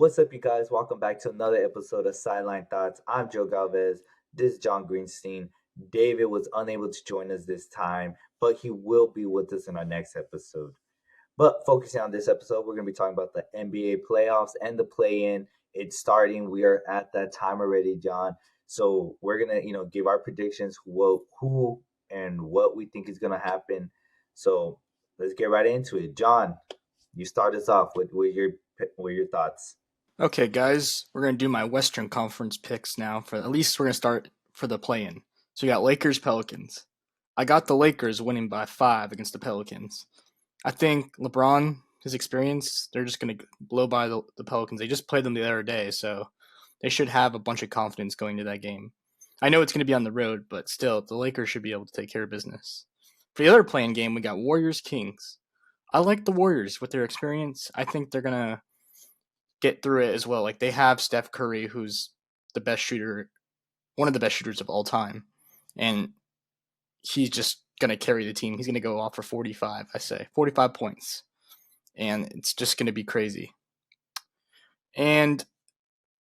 What's up, you guys? Welcome back to another episode of Sideline Thoughts. I'm Joe Galvez. This is John Greenstein. David was unable to join us this time, but he will be with us in our next episode. But focusing on this episode, we're going to be talking about the NBA playoffs and the play-in. It's starting. We are at that time already, John. So we're gonna, give our predictions, who and what we think is gonna happen. So let's get right into it. John, you start us off with your thoughts. Okay, guys, we're gonna do my Western Conference picks now. For at least we're gonna start for the play-in. So we got Lakers Pelicans. I got the Lakers winning by 5 against the Pelicans. I think LeBron, his experience, they're just gonna blow by the Pelicans. They just played them the other day, so they should have a bunch of confidence going to that game. I know it's gonna be on the road, but still, the Lakers should be able to take care of business. For the other playing game, we got Warriors Kings. I like the Warriors with their experience. I think they're gonna get through it as well. Like they have Steph Curry, who's the best shooter, one of the best shooters of all time, and he's just gonna carry the team. He's gonna go off for 45. I say 45 points, and it's just gonna be crazy. And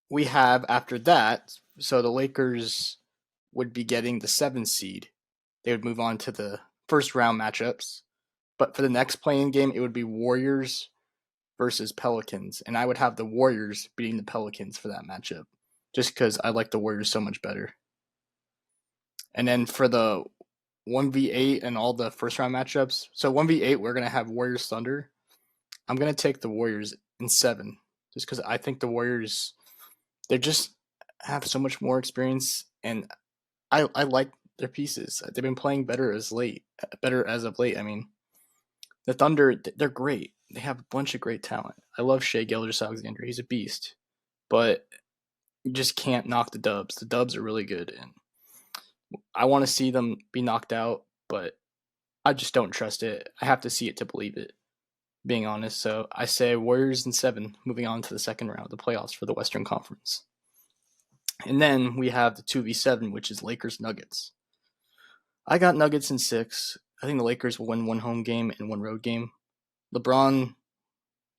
we have after that, so the Lakers would be getting the 7th seed. They would move on to the first round matchups. But for the next playing game, it would be Warriors versus Pelicans, and I would have the Warriors beating the Pelicans for that matchup, just because I like the Warriors so much better. And then for the 1v8 and all the first round matchups, so 1v8 we're gonna have Warriors Thunder. I'm gonna take the Warriors in 7, just because I think the Warriors they just have so much more experience, and I like their pieces. They've been playing better as of late. I mean, the Thunder, they're great. They have a bunch of great talent. I love Shea Gilgeous-Alexander. He's a beast. But you just can't knock the Dubs. The Dubs are really good, and I want to see them be knocked out, but I just don't trust it. I have to see it to believe it, being honest. So I say Warriors in 7, moving on to the second round of the playoffs for the Western Conference. And then we have the 2v7, which is Lakers Nuggets. I got Nuggets in 6. I think the Lakers will win one home game and one road game. LeBron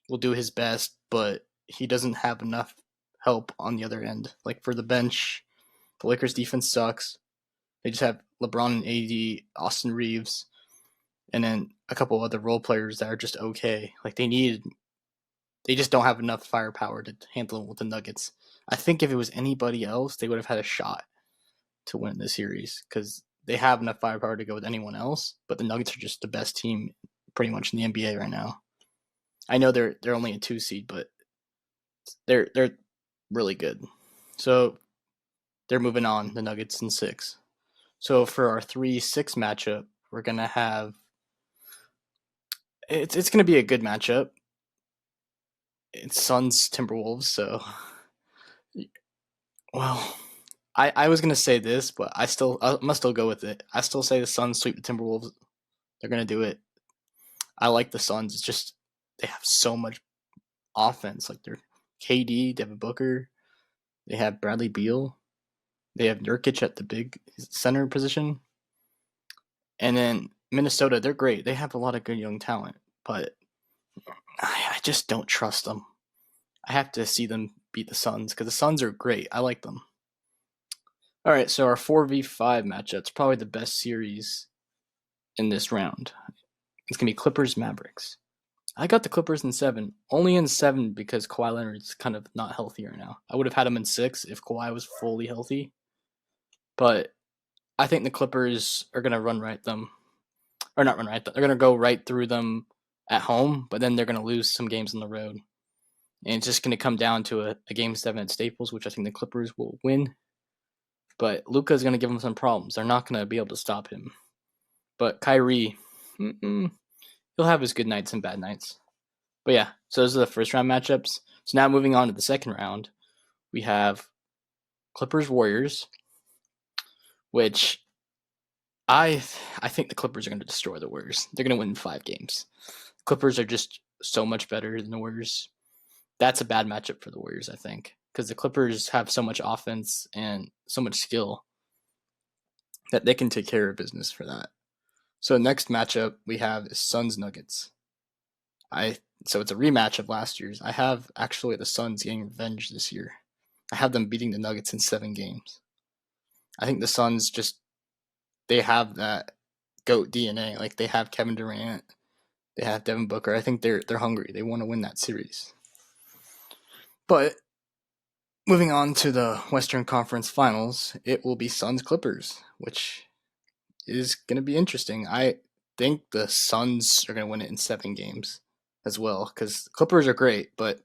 will do his best, but he doesn't have enough help on the other end. Like for the bench, the Lakers defense sucks. They just have LeBron and AD, Austin Reeves, and then a couple other role players that are just okay. Like they just don't have enough firepower to handle it with the Nuggets. I think if it was anybody else, they would have had a shot to win the series because they have enough firepower to go with anyone else. But the Nuggets are just the best team pretty much in the NBA right now. I know they're only a 2 seed, but they're really good. So they're moving on, the Nuggets in 6. So for our 3-6 matchup, we're gonna have it's gonna be a good matchup. It's Suns Timberwolves, so well, I was gonna say this, but I must still go with it. I still say the Suns sweep the Timberwolves. They're gonna do it. I like the Suns. It's just they have so much offense. Like they're KD, Devin Booker, they have Bradley Beal, they have Nurkic at the big center position, and then Minnesota. They're great. They have a lot of good young talent, but I just don't trust them. I have to see them beat the Suns because the Suns are great. I like them. All right, so our 4v5 matchup's probably the best series in this round. It's gonna be Clippers Mavericks. I got the Clippers in 7, only in 7 because Kawhi Leonard's kind of not healthy right now. I would have had him in 6 if Kawhi was fully healthy, but I think the Clippers are gonna run right them, or not run right. They're gonna go right through them at home, but then they're gonna lose some games on the road, and it's just gonna come down to a game 7 at Staples, which I think the Clippers will win. But Luka's gonna give them some problems. They're not gonna be able to stop him. But Kyrie, he'll have his good nights and bad nights. But yeah, so those are the first round matchups. So now moving on to the second round, we have Clippers Warriors, which I think the Clippers are going to destroy the Warriors. They're going to win 5 games. Clippers are just so much better than the Warriors. That's a bad matchup for the Warriors, I think, because the Clippers have so much offense and so much skill that they can take care of business for that. So next matchup we have is Suns Nuggets. I So it's a rematch of last year's. I have actually the Suns getting revenge this year. I have them beating the Nuggets in 7 games. I think the Suns just they have that goat DNA. Like they have Kevin Durant, they have Devin Booker. I think they're hungry. They want to win that series. But moving on to the Western Conference Finals, it will be Suns Clippers, which is going to be interesting. I think the Suns are going to win it in 7 games as well because Clippers are great, but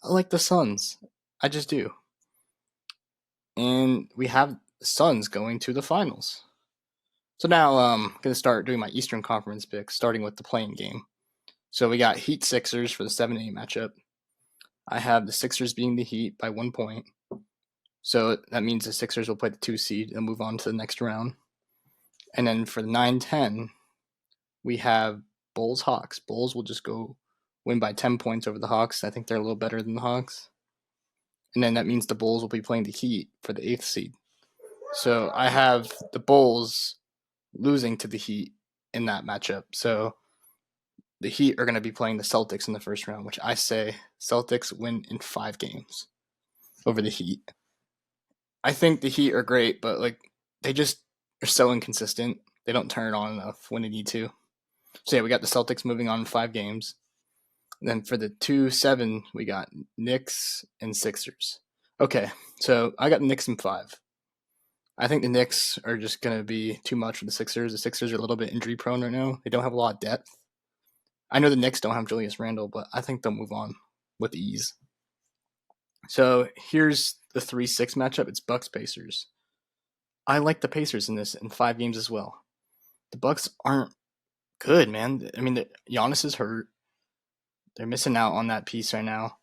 I like the Suns. I just do. And we have the Suns going to the finals. So now I'm going to start doing my Eastern Conference picks, starting with the playing game. So we got Heat Sixers for the 7-8 matchup. I have the Sixers beating the Heat by 1 point. So that means the Sixers will play the 2 seed and move on to the next round. And then for the 9-10, we have Bulls Hawks. Bulls will just go win by 10 points over the Hawks. I think they're a little better than the Hawks. And then that means the Bulls will be playing the Heat for the 8th seed. So I have the Bulls losing to the Heat in that matchup. So the Heat are going to be playing the Celtics in the first round, which I say Celtics win in 5 games over the Heat. I think the Heat are great, but like they just are so inconsistent. They don't turn it on enough when they need to. So yeah, we got the Celtics moving on in 5 games. And then for the 2-7, we got Knicks and Sixers. Okay, so I got the Knicks in 5. I think the Knicks are just going to be too much for the Sixers. The Sixers are a little bit injury prone right now. They don't have a lot of depth. I know the Knicks don't have Julius Randle, but I think they'll move on with ease. So here's the 3-6 matchup. It's Bucks Pacers. I like the Pacers in this in 5 games as well. The Bucks aren't good, man. I mean, Giannis is hurt. They're missing out on that piece right now,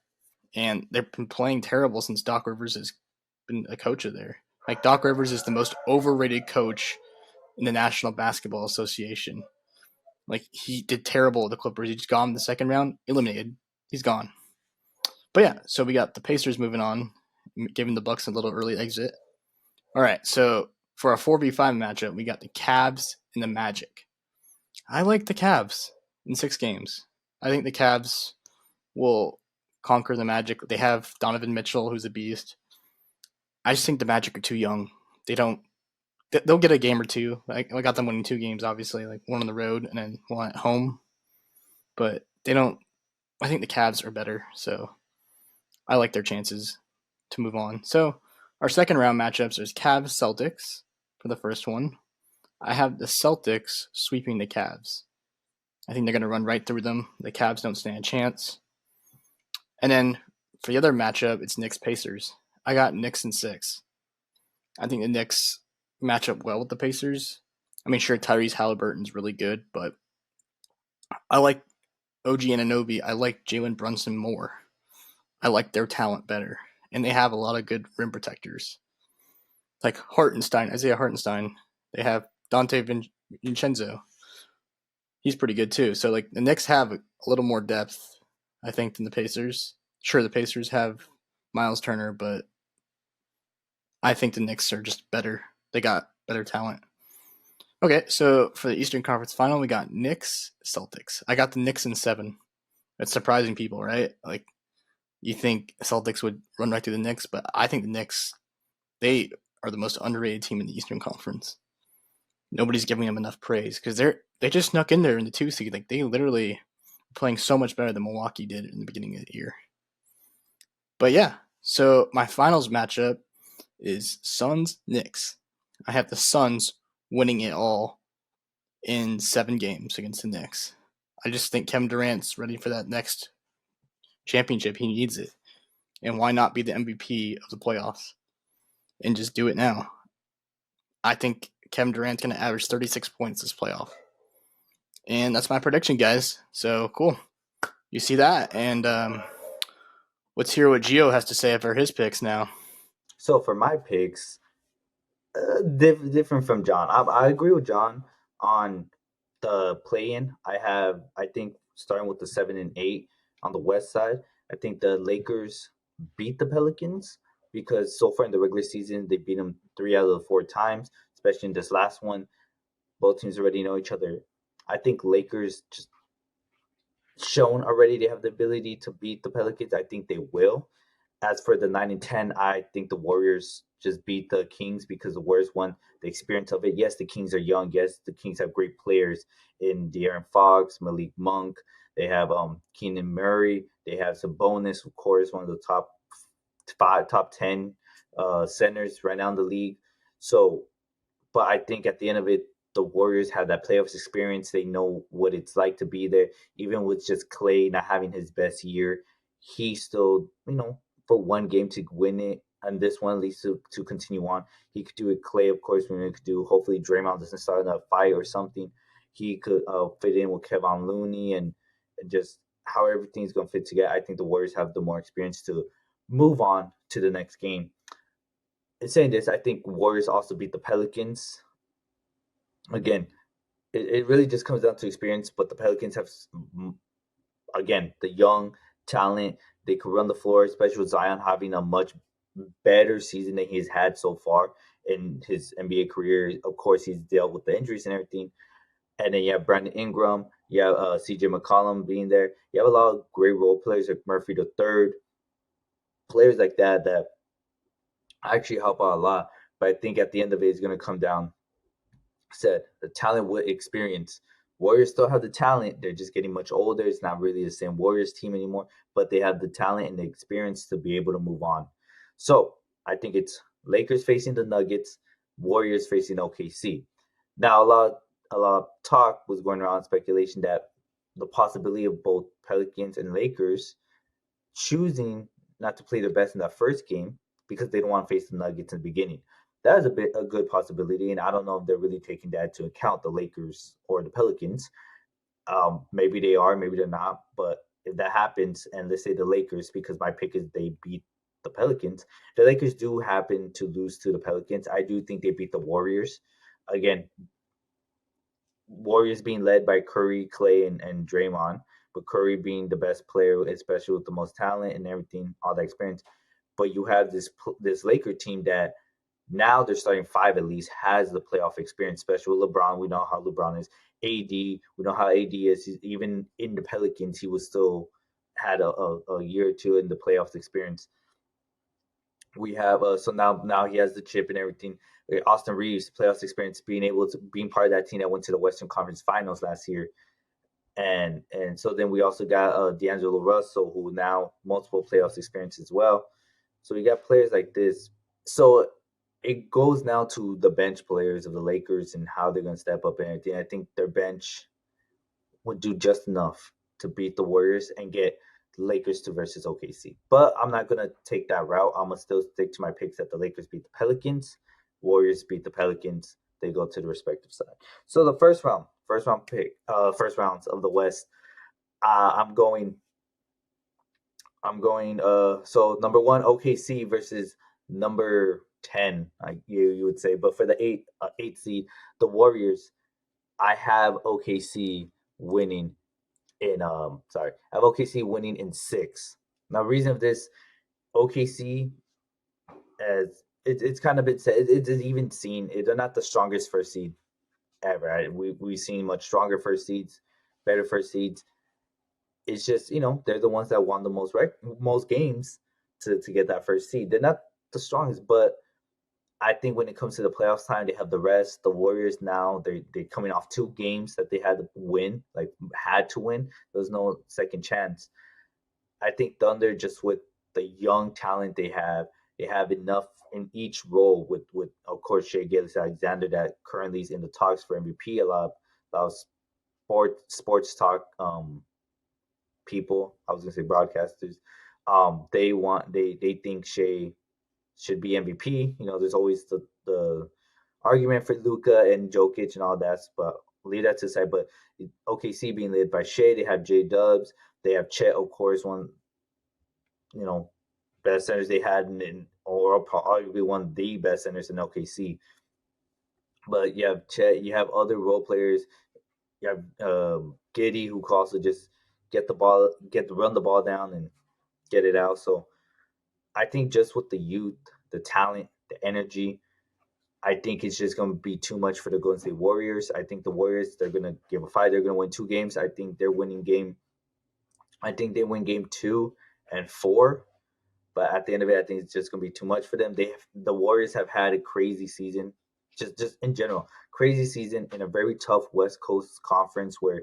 and they've been playing terrible since Doc Rivers has been a coach of there. Like Doc Rivers is the most overrated coach in the National Basketball Association. Like he did terrible with the Clippers. He just got him in the second round, eliminated. He's gone. But yeah, so we got the Pacers moving on, giving the Bucks a little early exit. All right, so for our 4v5 matchup, we got the Cavs and the Magic. I like the Cavs in 6 games. I think the Cavs will conquer the Magic. They have Donovan Mitchell, who's a beast. I just think the Magic are too young. They don't. They'll get a game or two. I got them winning 2 games, obviously, like one on the road and then one at home. But they don't. I think the Cavs are better, so I like their chances to move on. So our second round matchups is Cavs Celtics for the first one. I have the Celtics sweeping the Cavs. I think they're going to run right through them. The Cavs don't stand a chance. And then for the other matchup, it's Knicks Pacers. I got Knicks in 6. I think the Knicks match up well with the Pacers. I mean, sure, Tyrese Halliburton's really good, but I like OG Anunoby. I like Jalen Brunson more. I like their talent better. And they have a lot of good rim protectors. Like Hartenstein, Isaiah Hartenstein. They have Dante Vincenzo. He's pretty good too. So like the Knicks have a little more depth, I think, than the Pacers. Sure, the Pacers have Miles Turner, but I think the Knicks are just better. They got better talent. Okay, so for the Eastern Conference Final, we got Knicks Celtics. I got the Knicks in 7. That's surprising people, right? Like you think Celtics would run right through the Knicks, but I think the Knicks, they are the most underrated team in the Eastern Conference. Nobody's giving them enough praise because they just snuck in there in the 2 seed. Like they literally were playing so much better than Milwaukee did in the beginning of the year. But yeah, so my finals matchup is Suns Knicks. I have the Suns winning it all in 7 games against the Knicks. I just think Kevin Durant's ready for that next championship. He needs it. And why not be the MVP of the playoffs and just do it now? I think Kevin Durant's going to average 36 points this playoff. And that's my prediction, guys. So cool. You see that? And let's hear what Gio has to say for his picks now. So for my picks, different from John. I agree with John on the play-in. I think starting with the 7 and 8 on the West side. I think the Lakers beat the Pelicans because so far in the regular season they beat them 3 out of the 4 times, especially in this last one. Both teams already know each other. I think Lakers just shown already they have the ability to beat the Pelicans. I think they will. As for the 9 and 10, I think the Warriors just beat the Kings because the Warriors won the experience of it. Yes, the Kings are young. Yes, the Kings have great players in De'Aaron Fox, Malik Monk. They have Keenan Murray. They have Sabonis, of course, one of the top five, top 10 centers right now in the league. So but I think at the end of it, the Warriors have that playoffs experience. They know what it's like to be there. Even with just Clay not having his best year, he still, for one game to win it, and this one at least to continue on. He could do it. Clay, of course, we could do. Hopefully, Draymond doesn't start a fight or something. He could fit in with Kevin Looney and just how everything's going to fit together. I think the Warriors have the more experience to move on to the next game. In saying this, I think Warriors also beat the Pelicans again. It really just comes down to experience. But the Pelicans have, again, the young talent. They could run the floor, especially with Zion having a much better season than he's had so far in his NBA career. Of course, he's dealt with the injuries and everything. And then you have Brandon Ingram, you have CJ McCollum being there. You have a lot of great role players like Murphy the third, players like that actually help out a lot. But I think at the end of it, it's going to come down said, the talent with experience. Warriors still have the talent. They're just getting much older. It's not really the same Warriors team anymore, but they have the talent and the experience to be able to move on. So I think it's Lakers facing the Nuggets, Warriors facing OKC. Now a lot of talk was going around speculation that the possibility of both Pelicans and Lakers choosing not to play their best in that first game because they don't want to face the Nuggets in the beginning. That is a good possibility, and I don't know if they're really taking that into account, the Lakers or the Pelicans. Maybe they are, maybe they're not. But if that happens, and let's say the Lakers, because my pick is they beat the Pelicans, the Lakers do happen to lose to the Pelicans. I do think they beat the Warriors. Again, Warriors being led by Curry, Clay, and Draymond, but Curry being the best player, especially with the most talent and everything, all that experience. But you have this Laker team that now they're starting five at least has the playoff experience, especially with LeBron. We know how LeBron is. AD, we know how AD is. Even in the Pelicans, he was still had a year or two in the playoffs experience. We have so now he has the chip and everything. Austin Reeves playoffs experience, being part of that team that went to the Western Conference Finals last year, and so then we also got D'Angelo Russell, who now multiple playoffs experience as well. So we got players like this. So it goes now to the bench players of the Lakers and how they're going to step up and everything. I think their bench would do just enough to beat the Warriors and get Lakers to versus OKC. But I'm not gonna take that route. I'm gonna still stick to my picks that the Lakers beat the Pelicans, Warriors beat the Pelicans. They go to the respective side. So the first rounds of the West. I'm going. I'm going. So number one, OKC versus number 10. You would say, but for the eight seed, the Warriors. I have OKC winning I have OKC winning in six. Now, reason of this, OKC as it's kind of been said, it's even seen they're not the strongest first seed ever. Right? We've seen much stronger first seeds, better first seeds. It's just they're the ones that won the most games to get that first seed. They're not the strongest, but I think when it comes to the playoffs time, they have the rest. The Warriors now they're coming off two games that they had to win, like had to win. There was no second chance. I think Thunder, just with the young talent they have enough in each role. With of course Shea Gilgeous-Alexander that currently is in the talks for MVP. A lot of sports talk people. I was gonna say broadcasters. They think Shea should be MVP. There's always the argument for Luka and Jokic and all that, but leave that to the side. But OKC being led by Shea, they have J Dubs, they have Chet, of course, one you know best centers they had, or arguably one of the best centers in OKC. But you have Chet, you have other role players, you have Giddy who can also just run the ball down and get it out. So I think just with the youth, the talent, the energy, I think it's just going to be too much for the Golden State Warriors. I think the Warriors, they're going to give a fight. They're going to win two games. I think they're winning game I think they win game 2 and 4. But at the end of it, I think it's just gonna be too much for them. The Warriors have had a crazy season, just in general, crazy season in a very tough West Coast conference where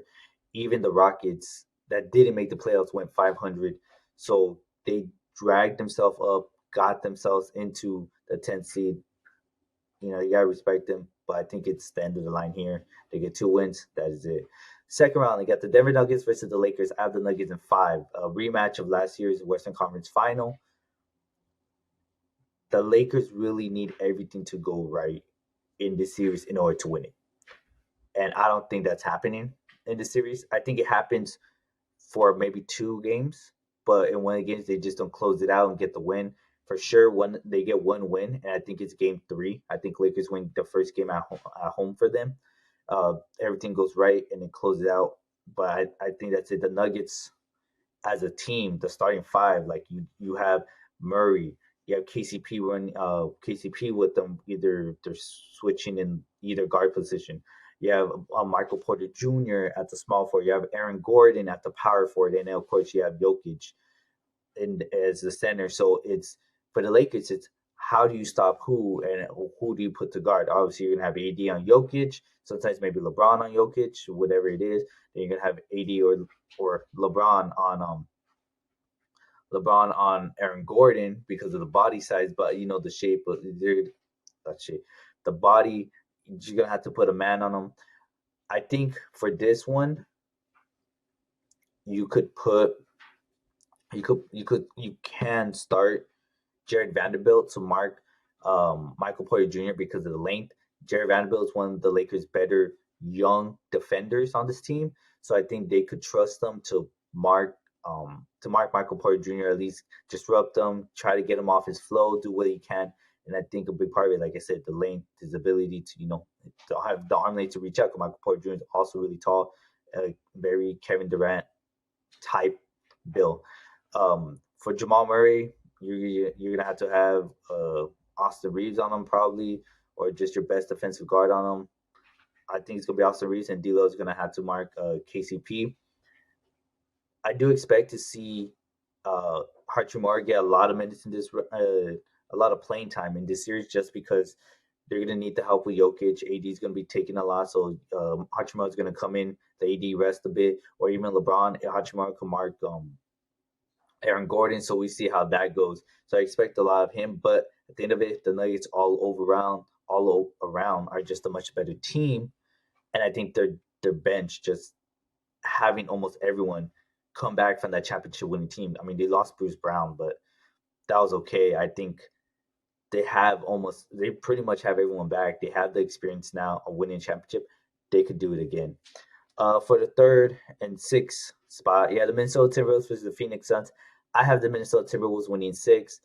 even the Rockets that didn't make the playoffs went 500. So they dragged themselves up, got themselves into the 10th seed. You gotta respect them. But I think it's the end of the line here. They get 2 wins. That is it. Second round, they got the Denver Nuggets versus the Lakers. I have the Nuggets in 5. A rematch of last year's Western Conference Final. The Lakers really need everything to go right in this series in order to win it. And I don't think that's happening in the series. I think it happens for maybe 2 games, but in one of the games they just don't close it out and get the win. For sure, when they get 1 win, and I think it's game 3. I think Lakers win the first game at home for them. Everything goes right and it closes out. But I think that's it. The Nuggets as a team, the starting five, like you have Murray, you have KCP with them. Either they're switching in either guard position. You have Michael Porter Jr. at the small forward. You have Aaron Gordon at the power forward, and then of course you have Jokic as the center. So it's for the Lakers. It's how do you stop who and who do you put to guard? Obviously, you're gonna have AD on Jokic. Sometimes maybe LeBron on Jokic, whatever it is. Then you're gonna have AD or LeBron on Aaron Gordon because of the body size, but the shape of that shape. The body, you're gonna have to put a man on him. I think for this one, you could put you can start Jared Vanderbilt to mark Michael Porter Jr. because of the length. Jared Vanderbilt is one of the Lakers' better young defenders on this team, so I think they could trust them to mark Michael Porter Jr. At least disrupt him, try to get him off his flow, do what he can. And I think a big part of it, like I said, the length, his ability to have the arm length to reach out. Michael Porter Jr. is also really tall, very Kevin Durant type build. For Jamal Murray, you're gonna have to have Austin Reeves on him probably, or just your best defensive guard on him. I think it's gonna be Austin Reeves, and D'Lo is gonna have to mark KCP. I do expect to see Hachimura get a lot of minutes in a lot of playing time in this series, just because they're going to need the help with Jokic. AD is going to be taking a lot, so Hachimura is going to come in, the AD rest a bit, or even LeBron. Hachimura can mark Aaron Gordon, so we see how that goes. So I expect a lot of him, but at the end of it, the Nuggets all around are just a much better team, and I think their bench just having almost everyone come back from that championship winning team. I mean, they lost Bruce Brown, but that was okay. I think they pretty much have everyone back. They have the experience now of winning championship. They could do it again. For the third and sixth spot, yeah, the Minnesota Timberwolves versus the Phoenix Suns. I have the Minnesota Timberwolves winning 6.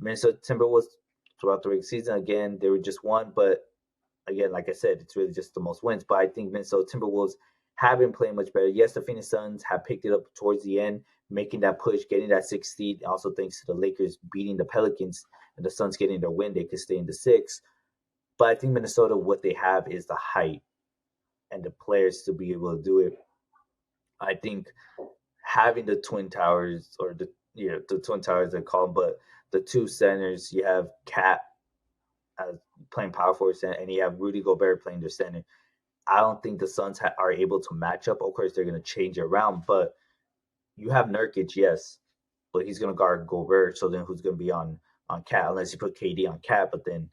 Minnesota Timberwolves throughout the regular season, again, they were just one, but again, like I said, it's really just the most wins. But I think Minnesota Timberwolves have been playing much better. Yes, the Phoenix Suns have picked it up towards the end, making that push, getting that 6th seed. Also, thanks to the Lakers beating the Pelicans and the Suns getting their win, they could stay in the 6. But I think Minnesota, what they have is the height and the players to be able to do it. I think having the Twin Towers, or the Twin Towers they call them, but the two centers, you have Cat playing power forward center, and you have Rudy Gobert playing their center. I don't think the Suns are able to match up. Of course, they're going to change it around, but you have Nurkic, yes, but he's going to guard Gobert. So then, who's going to be on Cat unless you put KD on Cat? But then,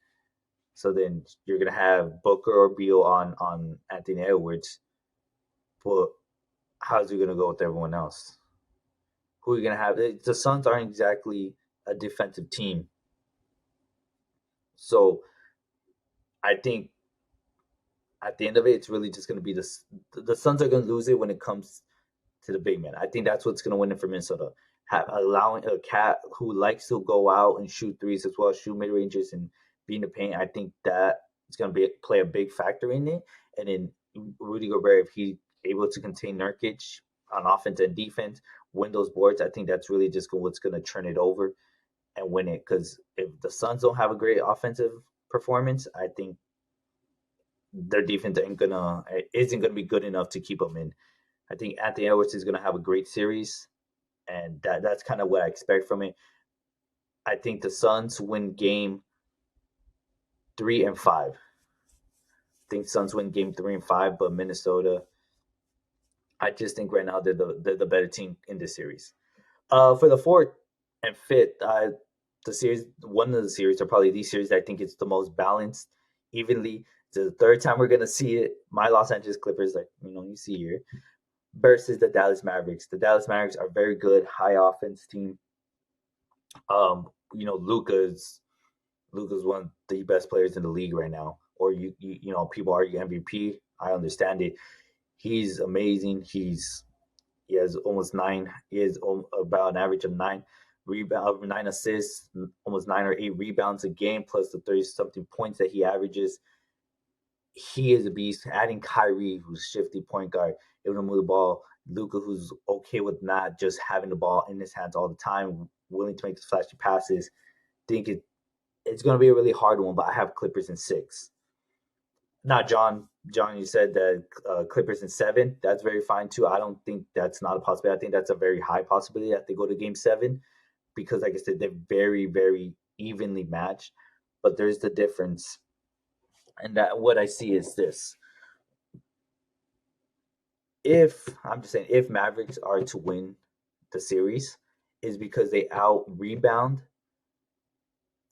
so then you're going to have Booker or Beal on Anthony Edwards. But how's he going to go with everyone else? Who are you going to have? The Suns aren't exactly a defensive team, so I think at the end of it, it's really just going to be the Suns are going to lose it when it comes to the big man. I think that's what's going to win it for Minnesota. Allowing a Cat who likes to go out and shoot threes as well, shoot mid ranges and be in the paint. I think that is going to play a big factor in it. And then Rudy Gobert, if he's able to contain Nurkic on offense and defense, win those boards, I think that's really just what's going to turn it over and win it. Because if the Suns don't have a great offensive performance, I think their defense isn't gonna be good enough to keep them in. I think Anthony Edwards is gonna have a great series. and that's kind of what I expect from it. I think the Suns win game 3 and 5. I think Suns win game 3 and 5, but Minnesota, I just think right now they're the better team in this series. For the fourth and fifth, the series, one of the series, or probably these series, I think it's the most balanced, evenly. It's the third time we're gonna see it. My Los Angeles Clippers, like you see here, versus the Dallas Mavericks. The Dallas Mavericks are very good, high offense team. Luca's one of the best players in the league right now. Or people argue MVP. I understand it. He's amazing. He has almost nine. He has about an average of rebound, 9 assists, almost 9 or 8 rebounds a game, plus the 30 something points that he averages. He is a beast. Adding Kyrie, who's shifty point guard, able to move the ball. Luca, who's okay with not just having the ball in his hands all the time, willing to make the flashy passes. Think it's going to be a really hard one, but I have Clippers in 6. Not John. John, you said that Clippers in 7. That's very fine too. I don't think that's not a possibility. I think that's a very high possibility that they go to Game 7 because, like I said, they're very, very evenly matched. But there's the difference, and that what I see is this: if I'm just saying, if Mavericks are to win the series, is because they out rebound,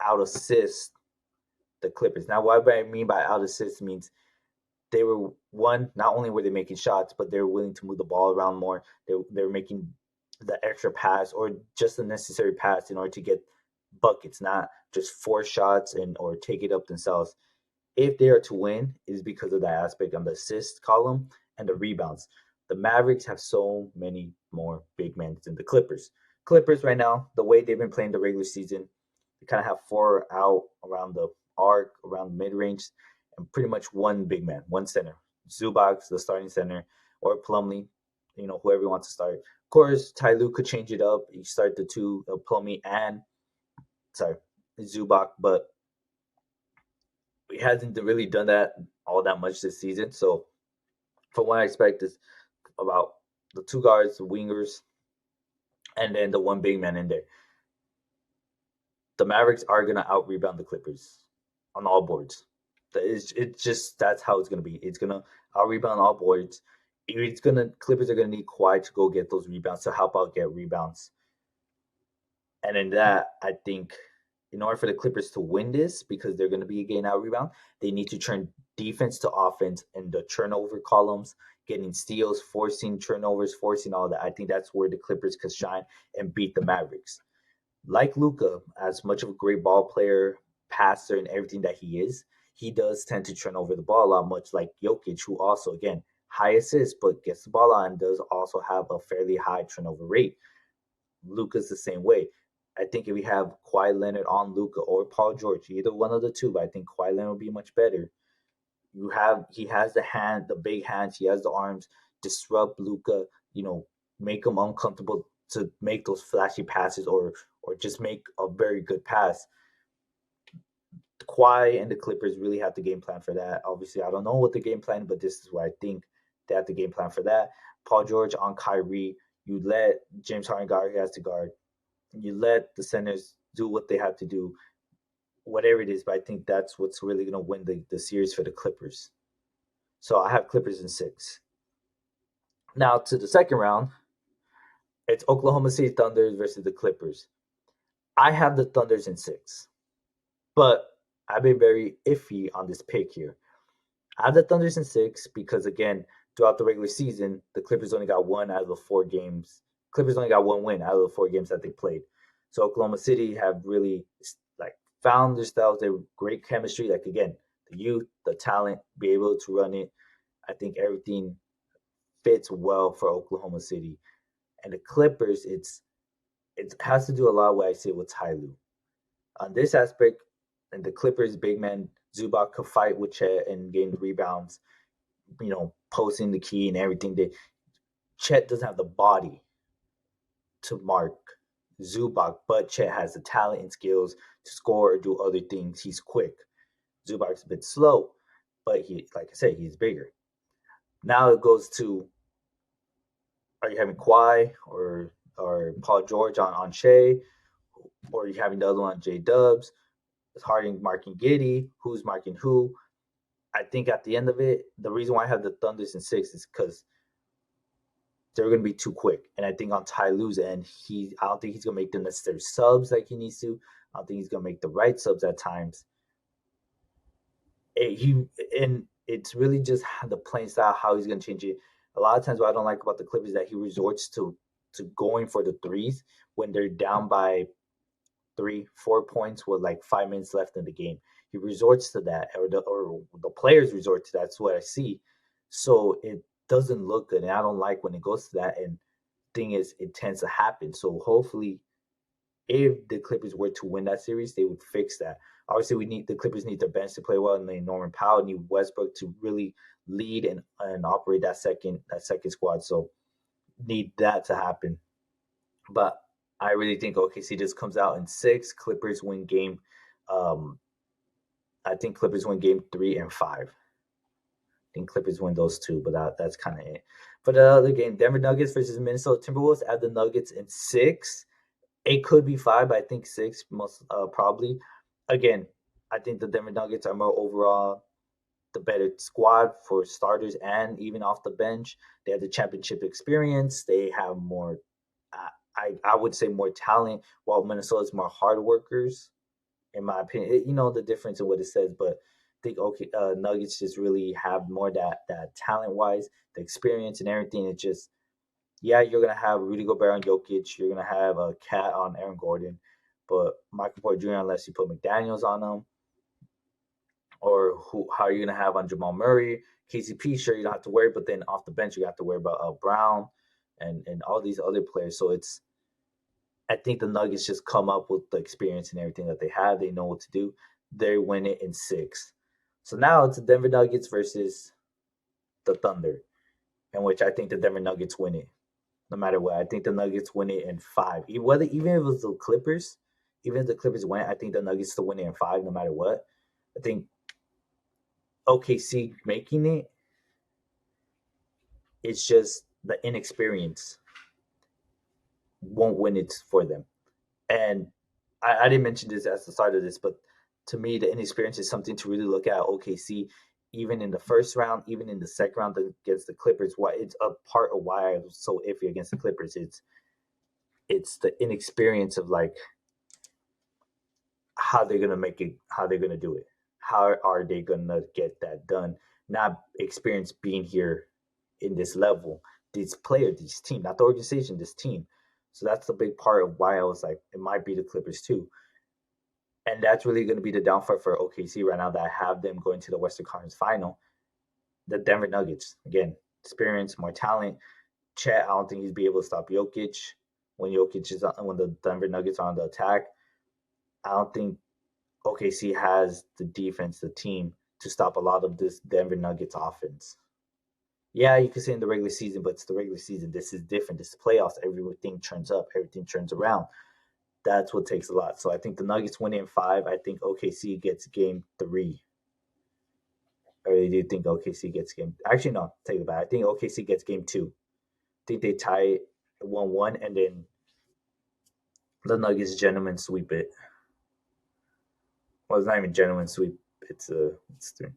out assist the Clippers. Now, what I mean by out assist means they were one. Not only were they making shots, but they were willing to move the ball around more. They were making the extra pass or just the necessary pass in order to get buckets, not just force shots and or take it up themselves. If they are to win, is because of that aspect on the assist column and the rebounds. The Mavericks have so many more big men than the Clippers. Clippers right now, the way they've been playing the regular season, they kind of have 4 out around the arc, around mid range, and pretty much one big man, one center. Zubac, the starting center, or Plumlee, whoever wants to start. Of course, Ty Lue could change it up. You start the two, Plumlee and, sorry, Zubac, but he hasn't really done that all that much this season. So, from what I expect is about the two guards, the wingers, and then the one big man in there. The Mavericks are gonna out rebound the Clippers on all boards. It's just that's how it's gonna be. It's gonna out rebound all boards. It's gonna Clippers are gonna need Kawhi to go get those rebounds to help out get rebounds. And in that, I think in order for the Clippers to win this, because they're gonna be getting out rebound, they need to turn defense to offense in the turnover columns, getting steals, forcing turnovers, forcing all that. I think that's where the Clippers could shine and beat the Mavericks. Like Luca, as much of a great ball player, passer, and everything that he is, he does tend to turn over the ball a lot, much like Jokic, who also, again, high assist, but gets the ball on, does also have a fairly high turnover rate. Luca's the same way. I think if we have Kawhi Leonard on Luca or Paul George, either one of the two, but I think Kawhi Leonard would be much better. He has the big hands, he has the arms, disrupt Luca, make him uncomfortable to make those flashy passes or just make a very good pass. Kawhi and the Clippers really have the game plan for that. Obviously, I don't know what the game plan, but this is what I think they have the game plan for that. Paul George on Kyrie, you let James Harden guard who has to guard. You let the centers do what they have to do, whatever it is. But I think that's what's really going to win the series for the Clippers. So I have Clippers in 6. Now to the second round, it's Oklahoma City Thunder versus the Clippers. I have the Thunders in 6, but I've been very iffy on this pick here. I have the Thunders in 6 because, again, throughout the regular season, the Clippers only got one out of the 4 games. Clippers only got one win out of the 4 games that they played. So Oklahoma City have really found themselves. They great chemistry. Like, again, the youth, the talent, be able to run it. I think everything fits well for Oklahoma City. And the Clippers, it has to do a lot what I say with Ty Lue. On this aspect, and the Clippers big man Zubac could fight with Chet and gain rebounds, posting the key and everything. Chet doesn't have the body to mark Zubac, but Chet has the talent and skills to score or do other things. He's quick. Zubac's a bit slow, but like I said, he's bigger. Now it goes to, are you having Kawhi or or Paul George on Shea, or you having the other one on J Dubs. Harden marking Giddy, who's marking who. I think at the end of it, the reason why I have the Thunders in 6 is because they're going to be too quick. And I think on Ty Lue's end, I don't think he's going to make the necessary subs like he needs to. I don't think he's going to make the right subs at times. He and it's really just the playing style, how he's going to change it. A lot of times, what I don't like about the Clippers is that he resorts to going for the threes when they're down by 3, 4 points with like 5 minutes left in the game. He resorts to that, or the players resort to that. That's what I see. So it doesn't look good, and I don't like when it goes to that. And thing is, it tends to happen. So hopefully, if the Clippers were to win that series, they would fix that. Obviously, the Clippers need their bench to play well, and they Norman Powell need Westbrook to really lead and operate that second squad. So need that to happen. But I really think OKC just comes out in 6. Clippers win game. Um, I think Clippers win game 3 and 5. I think Clippers win those two, but that's kind of it. For the other game, Denver Nuggets versus Minnesota Timberwolves. I have the Nuggets in 6. It could be 5, but I think 6 most probably. Again, I think the Denver Nuggets are more overall the better squad for starters and even off the bench. They have the championship experience. They have more, I would say, more talent, while Minnesota's more hard workers, in my opinion. The difference in what it says, but I think okay, Nuggets just really have more that talent wise, the experience and everything. It just yeah, you're gonna have Rudy Gobert on Jokic. You're gonna have a Cat on Aaron Gordon, but Michael Porter Jr. unless you put McDaniel's on them, or how are you gonna have on Jamal Murray, KCP? Sure, you don't have to worry, but then off the bench you have to worry about Brown and all these other players. So I think the Nuggets just come up with the experience and everything that they have. They know what to do. They win it in 6. So now it's the Denver Nuggets versus the Thunder, in which I think the Denver Nuggets win it no matter what. I think the Nuggets win it in 5. Even if it was the Clippers, even if the Clippers win, I think the Nuggets still win it in 5 no matter what. I think OKC making it, it's just the inexperience won't win it for them. And I didn't mention this at the start of this, but to me, the inexperience is something to really look at OKC, even in the first round, even in the second round against the Clippers. Why it's a part of why I was so iffy against the Clippers. It's the inexperience of like how they're gonna make it, how they're gonna do it, how are they gonna get that done? Not experience being here in this level, these players, this team, not the organization, this team. So that's the big part of why I was like, it might be the Clippers too. And that's really going to be the downfall for OKC right now that I have them going to the Western Conference Final. The Denver Nuggets, again, experience, more talent. Chet, I don't think he's be able to stop Jokic when the Denver Nuggets are on the attack. I don't think OKC has the defense, the team to stop a lot of this Denver Nuggets offense. Yeah, you could say in the regular season, but it's the regular season. This is different. This is playoffs. Everything turns up. Everything turns around. That's what takes a lot. So I think the Nuggets win in 5. I think OKC gets game 3. I really do think OKC gets game. Actually, no, take it back. I think OKC gets game 2. I think they tie it 1-1, and then the Nuggets gentlemen sweep it. Well, it's not even gentlemen sweep. It's 3.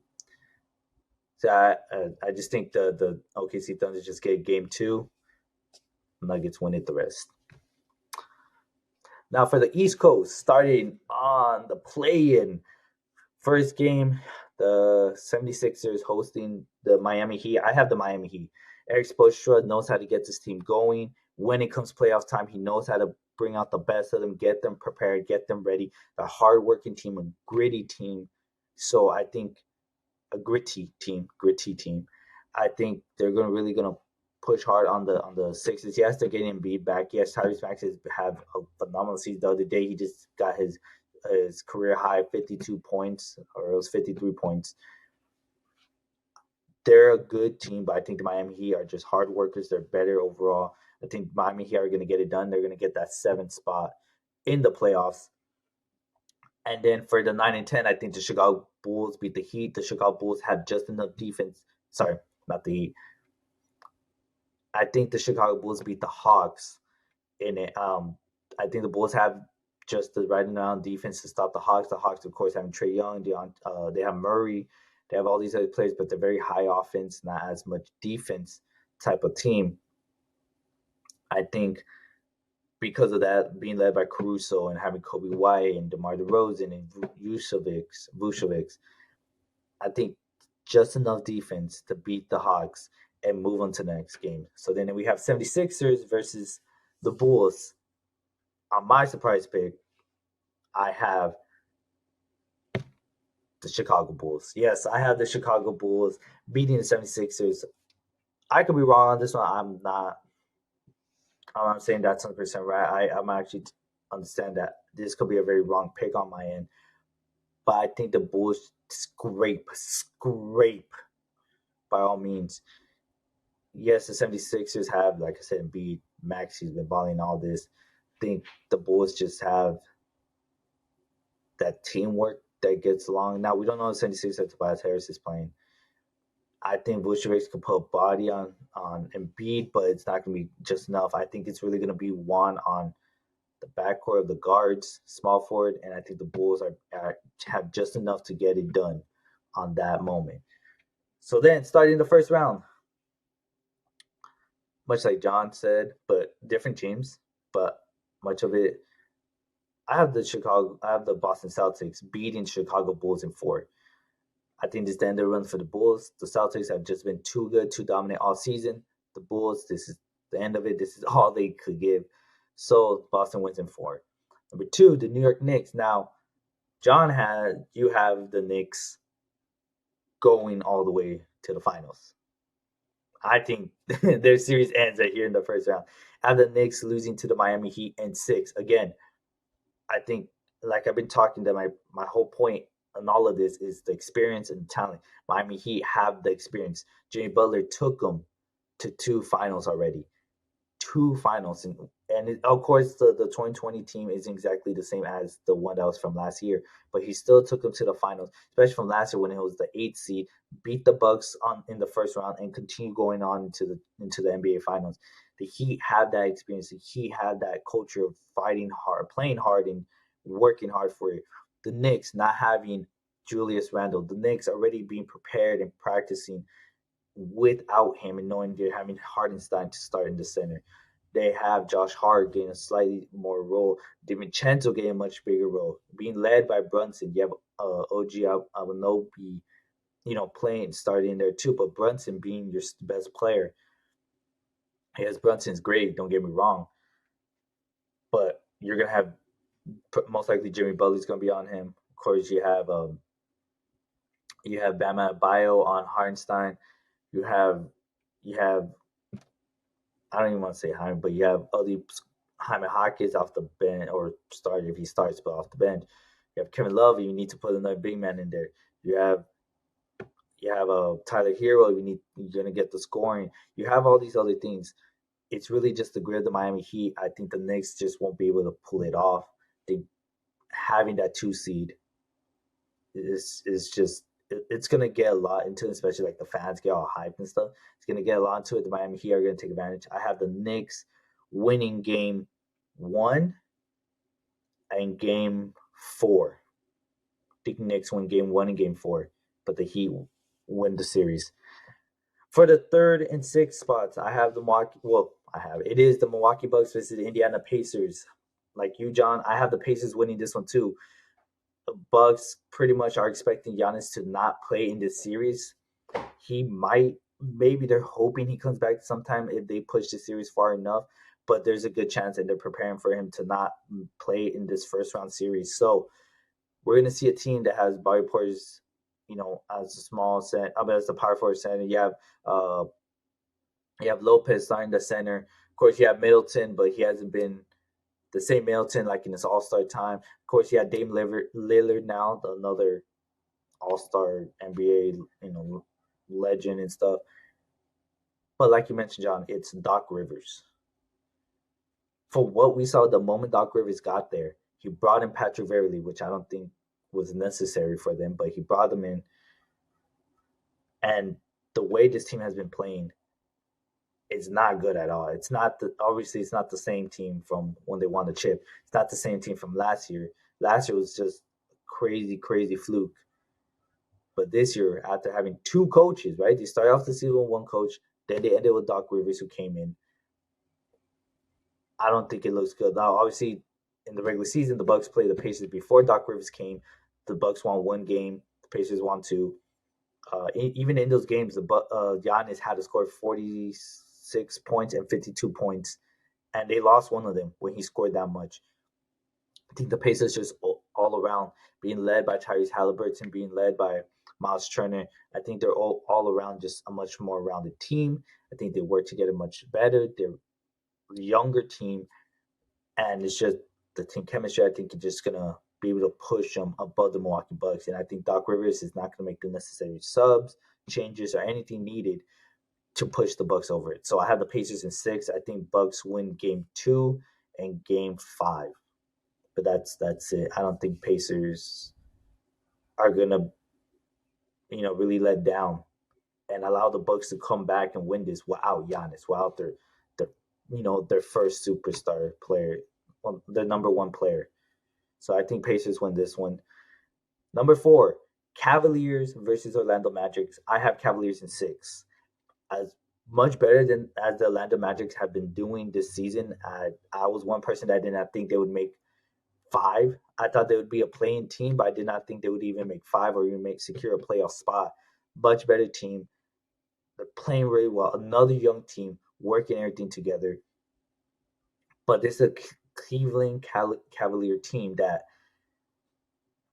So I just think the OKC Thunder just get game 2. Nuggets win it the rest. Now for the East Coast, starting on the play-in first game, the 76ers hosting the Miami Heat. I have the Miami Heat. Eric Spoelstra knows how to get this team going. When it comes playoff time, he knows how to bring out the best of them, get them prepared, get them ready. A hardworking team, a gritty team. So I think a gritty team. I think they're really gonna push hard on the Sixers. Yes, they're getting Embiid back. Yes, Tyrese Maxey has have a phenomenal season. The other day, he just got his career high 52 points, or it was 53 points. They're a good team, but I think the Miami Heat are just hard workers. They're better overall. I think Miami Heat are going to get it done. They're going to get that 7th spot in the playoffs. And then for the 9 and 10, I think the Chicago Bulls beat the Heat. The Chicago Bulls have just enough defense. Sorry, not the Heat. I think the Chicago Bulls beat the Hawks in it. I think the Bulls have just the right amount of defense to stop the Hawks. The Hawks, of course, having Trey Young, they have Murray, they have all these other players, but they're very high offense, not as much defense type of team. I think because of that, being led by Caruso and having Kobe White and DeMar DeRozan and Vucevic, I think just enough defense to beat the Hawks and move on to the next game. So then we have 76ers versus the Bulls. On my surprise pick, I have the Chicago Bulls. Yes, I have the Chicago Bulls beating the 76ers. I could be wrong on this one. I'm not. I'm saying that's 100% right. I'm actually understand that this could be a very wrong pick on my end. But I think the Bulls scrape by all means. Yes, the 76ers have, like I said, beat Max. He's been balling all this. I think the Bulls just have that teamwork that gets along. Now, we don't know the 76ers that Tobias Harris is playing. I think Vucevic could put a body on Embiid, but it's not going to be just enough. I think it's really going to be one on the backcourt of the guards, small forward, and I think the Bulls have just enough to get it done on that moment. So then, starting the first round, much like John said, but different teams, but much of it. I have the Boston Celtics beating Chicago Bulls in 4. I think this is the end of the run for the Bulls. The Celtics have just been too good, too dominant all season. The Bulls, this is the end of it. This is all they could give. So Boston wins in 4. Number 2, the New York Knicks. Now, you have the Knicks going all the way to the finals. I think their series ends right here in the first round. I have the Knicks losing to the Miami Heat in 6. Again, I think, like I've been talking, that my whole point on all of this is the experience and talent. Miami Heat have the experience. Jimmy Butler took them to 2 finals already. 2 finals. And of course, the 2020 team isn't exactly the same as the one that was from last year, but he still took them to the finals, especially from last year when it was the 8th seed, beat the Bucks in the first round, and continue going on into the NBA finals. The Heat had that experience. The Heat had that culture of fighting hard, playing hard, and working hard for it. The Knicks not having Julius Randle, the Knicks already being prepared and practicing without him, and knowing they're having Hardenstein to start in the center. They have Josh Hart getting a slightly more role. DiVincenzo getting a much bigger role. Being led by Brunson. You have OG Anunoby, playing, starting there too. But Brunson being your best player. Yes, Brunson's great, don't get me wrong. But you're going to have, most likely, Jimmy Butler's going to be on him. Of course, you have Bama Bio on Hardenstein. You have I don't even want to say Jaime, but you have other Jaime Hawkins off the bench, or start if he starts, but off the bench. You have Kevin Love. You need to put another big man in there. You have Tyler Hero. You're gonna get the scoring. You have all these other things. It's really just the grit of the Miami Heat. I think the Knicks just won't be able to pull it off. They having that 2 seed is just it's gonna get a lot into it, especially like the fans get all hyped and stuff. It's gonna get a lot into it. The Miami Heat are gonna take advantage. I have the Knicks winning game 1 and game 4. I think Knicks win game 1 and game 4, but the Heat win the series. For the 3rd and 6th spots, I have the Milwaukee. Well, it is the Milwaukee Bucks versus the Indiana Pacers. Like you, John, I have the Pacers winning this one too. The Bucks pretty much are expecting Giannis to not play in this series. He might, maybe they're hoping he comes back sometime if they push the series far enough, but there's a good chance that they're preparing for him to not play in this first round series. So we're going to see a team that has Bobby Portis, as a small center, as the power forward center. You have Lopez starting the center. Of course, you have Middleton, but he hasn't been the same Middleton like in his All Star time. Of course, you have Dame Lillard now, another All Star NBA legend and stuff. But like you mentioned, John, it's Doc Rivers. For what we saw the moment Doc Rivers got there, he brought in Patrick Beverley, which I don't think was necessary for them, but he brought them in. And the way this team has been playing, It's not good at all. It's not obviously it's not the same team from when they won the chip. It's not the same team from last year. Last year was just crazy, crazy fluke. But this year, after having two coaches, right? They started off the season with one coach, then they ended with Doc Rivers, who came in. I don't think it looks good. Now, obviously, in the regular season, the Bucks played the Pacers before Doc Rivers came. The Bucks won one game. The Pacers won two. Even in those games, Giannis had to score 46 points and 52 points, and they lost one of them when he scored that much. I think the Pacers just all around being led by Tyrese Halliburton, being led by Miles Turner. I think they're all around just a much more rounded team. I think they work together much better. They're a younger team, and it's just the team chemistry. I think is just gonna be able to push them above the Milwaukee Bucks. And I think Doc Rivers is not gonna make the necessary subs, changes, or anything needed to push the Bucks over it. So I have the Pacers in 6. I think Bucks win game 2 and game 5. But that's it. I don't think Pacers are gonna really let down and allow the Bucks to come back and win this without Giannis, without their their first superstar player, well, their number one player. So I think Pacers win this one. Number 4, Cavaliers versus Orlando Magic. I have Cavaliers in 6. As much better than as the Orlando Magic have been doing this season, I was one person that did not think they would make 5. I thought they would be a playing team, but I did not think they would even make 5 or even secure a playoff spot. Much better team. They're playing really well. Another young team working everything together. But this is a Cleveland Cavalier team that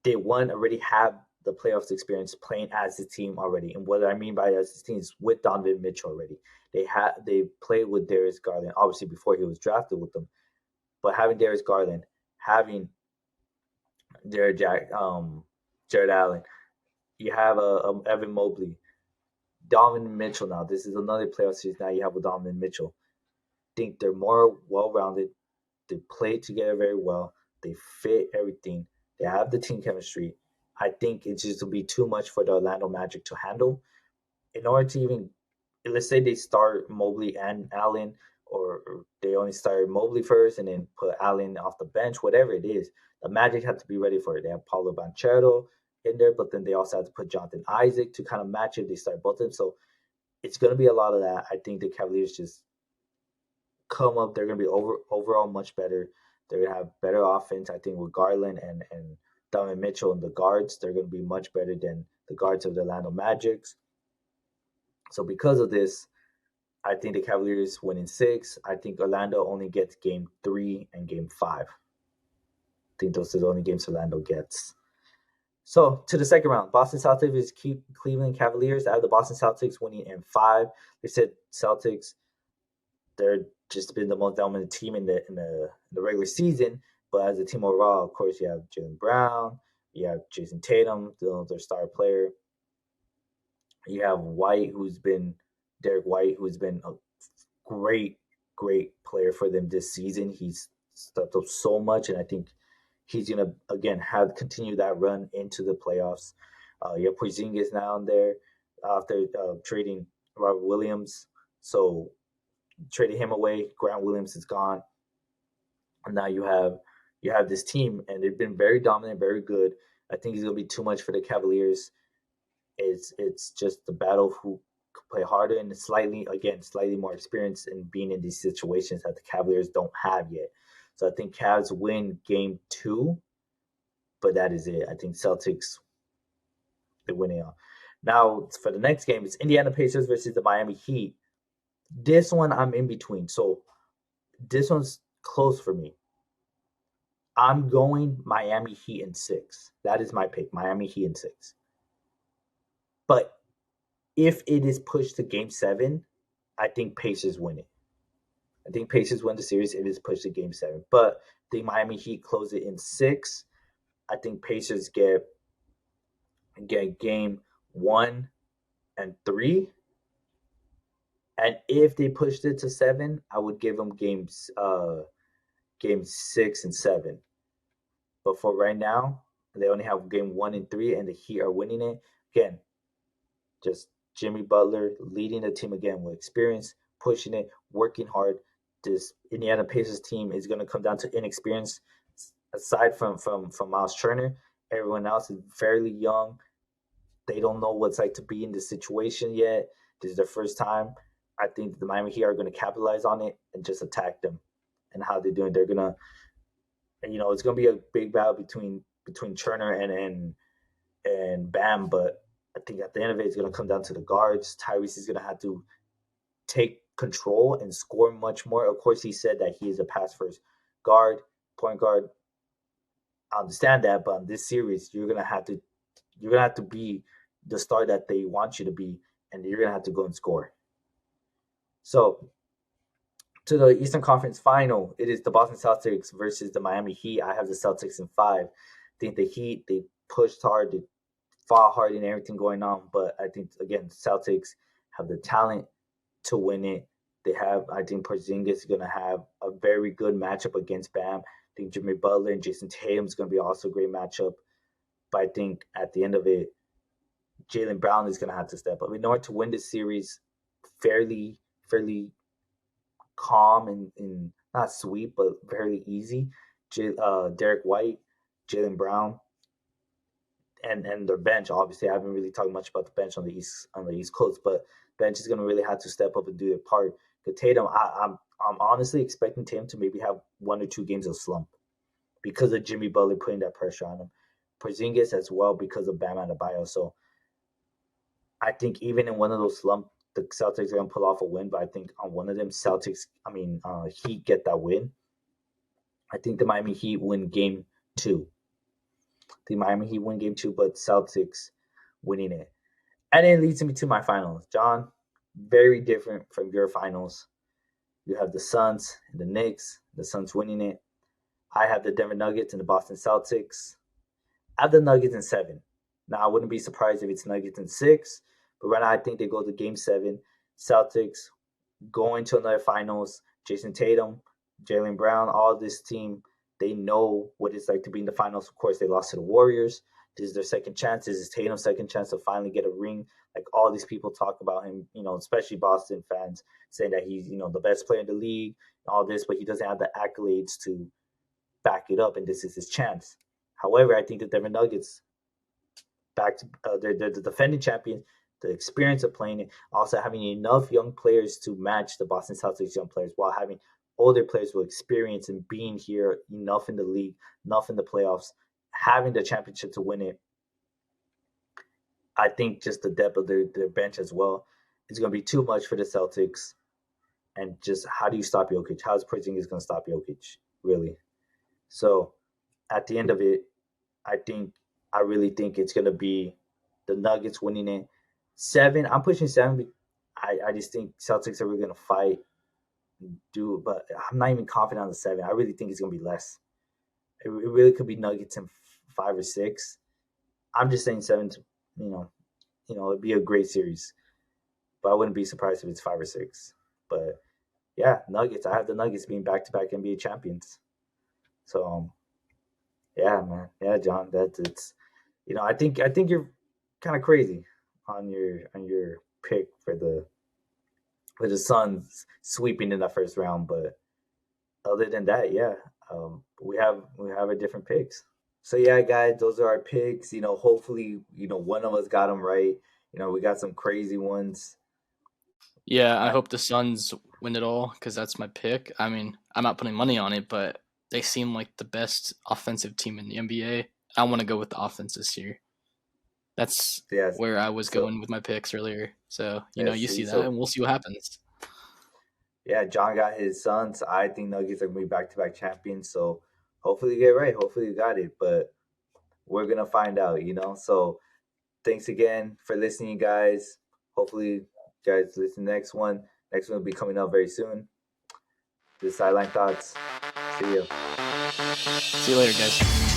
they already have the playoffs experience playing as a team already. And what I mean by as a team is with Donovan Mitchell already. They played with Darius Garland, obviously before he was drafted with them. But having Darius Garland, having Jared Allen, you have Evan Mobley, Donovan Mitchell. Now this is another playoff series. Now you have with Donovan Mitchell. I think they're more well-rounded. They play together very well. They fit everything. They have the team chemistry. I think it's just to be too much for the Orlando Magic to handle. In order to even, let's say they start Mobley and Allen, or they only start Mobley first and then put Allen off the bench, whatever it is, the Magic have to be ready for it. They have Paulo Banchero in there, but then they also have to put Jonathan Isaac to kind of match it. They start both of them. So it's going to be a lot of that. I think the Cavaliers just come up. They're going to be overall much better. They're going to have better offense. I think with Garland and Donovan Mitchell and the guards, they're going to be much better than the guards of the Orlando Magics. So because of this, I think the Cavaliers win in 6. I think Orlando only gets game 3 and game 5. I think those are the only games Orlando gets. So to the second round, Boston Celtics versus Cleveland Cavaliers. I have the Boston Celtics winning in 5. They said Celtics, they're just been the most dominant team in the regular season, but as a team overall, of course, you have Jaylen Brown, you have Jason Tatum, their star player. You have Derek White, who's been a great, great player for them this season. He's stepped up so much, and I think he's gonna again have continue that run into the playoffs. You have Porzingis now in there after trading Robert Williams, so traded him away. Grant Williams is gone, and now you have this team, and they've been very dominant, very good. I think it's gonna be too much for the Cavaliers. It's just the battle of who could play harder and slightly more experience in being in these situations that the Cavaliers don't have yet. So I think Cavs win game 2, but that is it. I think Celtics they win it all. Now for the next game, it's Indiana Pacers versus the Miami Heat. This one I'm in between. So this one's close for me. I'm going Miami Heat in 6. That is my pick. Miami Heat in 6. But if it is pushed to game 7, I think Pacers win it. I think Pacers win the series. It is pushed to game 7. But I think Miami Heat close it in 6. I think Pacers get game 1 and 3. And if they pushed it to 7, I would give them game 6 and 7. But for right now, they only have game 1 and 3, and the Heat are winning it. Again, just Jimmy Butler leading the team again with experience, pushing it, working hard. This Indiana Pacers team is going to come down to inexperience. Aside from Miles Turner, everyone else is fairly young. They don't know what it's like to be in this situation yet. This is their first time. I think the Miami Heat are going to capitalize on it and just attack them. And how they're doing, they're gonna, it's gonna be a big battle between Turner and Bam. But I think at the end of it, it's gonna come down to the guards. Tyrese is gonna have to take control and score much more. Of course, he said that he is a pass first guard, point guard. I understand that, but in this series, you're gonna have to be the star that they want you to be, and you're gonna have to go and score. So to the Eastern Conference Final, it is the Boston Celtics versus the Miami Heat. I have the Celtics in five. I think the Heat, they pushed hard, they fought hard and everything going on, but I think again Celtics have the talent to win it. I think Porzingis is gonna have a very good matchup against Bam. I think Jimmy Butler and Jason Tatum is gonna be also a great matchup. But I think at the end of it, Jaylen Brown is gonna have to step up in order to win this series fairly calm and not sweet, but very easy. Derek White, Jaylen Brown, and their bench. Obviously, I haven't really talked much about the bench on the East Coast, but bench is going to really have to step up and do their part. Because Tatum, I'm honestly expecting Tatum to maybe have 1 or 2 games of slump because of Jimmy Butler putting that pressure on him. Porzingis as well because of Bam Adebayo. So I think even in one of those slump, the Celtics are gonna pull off a win. But I think on one of them, Heat get that win. I think the Miami Heat win game two. The Miami Heat win game two, but Celtics winning it. And it leads me to my finals. John, very different from your finals. You have the Suns and the Knicks. The Suns winning it. I have the Denver Nuggets and the Boston Celtics. I have the Nuggets in seven. Now I wouldn't be surprised if it's Nuggets in six, but right now I think they go to game seven. Celtics going to another finals. Jason Tatum, Jaylen Brown, all this team, they know what it's like to be in the finals. Of course, they lost to the Warriors. This is their second chance. This is Tatum's second chance to finally get a ring. Like all these people talk about him, especially Boston fans, saying that he's, the best player in the league and all this, but he doesn't have the accolades to back it up, and this is his chance. However, I think the Denver Nuggets, they're the defending champions, the experience of playing it, also having enough young players to match the Boston Celtics young players while having older players with experience and being here enough in the league, enough in the playoffs, having the championship to win it. I think just the depth of their bench as well is going to be too much for the Celtics. And just how do you stop Jokic? How's Porzingis going to stop Jokic? Really? So at the end of it, I really think it's going to be the Nuggets winning it. Seven, I'm pushing seven. I just think Celtics are really going to fight, but I'm not even confident on the seven. I really think it's going to be less. It really could be Nuggets in 5 or 6. I'm just saying seven. It'd be a great series, but I wouldn't be surprised if it's 5 or 6. But yeah, Nuggets. I have the Nuggets being back-to-back NBA champions. So yeah, man. Yeah, John. That's it's. I think you're kind of crazy on your pick for the Suns sweeping in the first round, but other than that, yeah, we have a different picks. So yeah, guys, those are our picks. Hopefully, one of us got them right. We got some crazy ones. Yeah, I I, hope the Suns win it all because that's my pick. I mean, I'm not putting money on it, but they seem like the best offensive team in the NBA. I want to go with the offense this year. That's yes. where I was So going with my picks earlier. So, yes. you See, see that, so and we'll see what happens. yeah, John got his Suns. I think Nuggets are gonna be back-to-back champions. So hopefully you get it right. Hopefully you got it, but we're gonna find out. So thanks again for listening, guys. Hopefully, you guys listen to the next one. Next one will be coming up very soon. The Sideline Thoughts. See you. See you later, guys.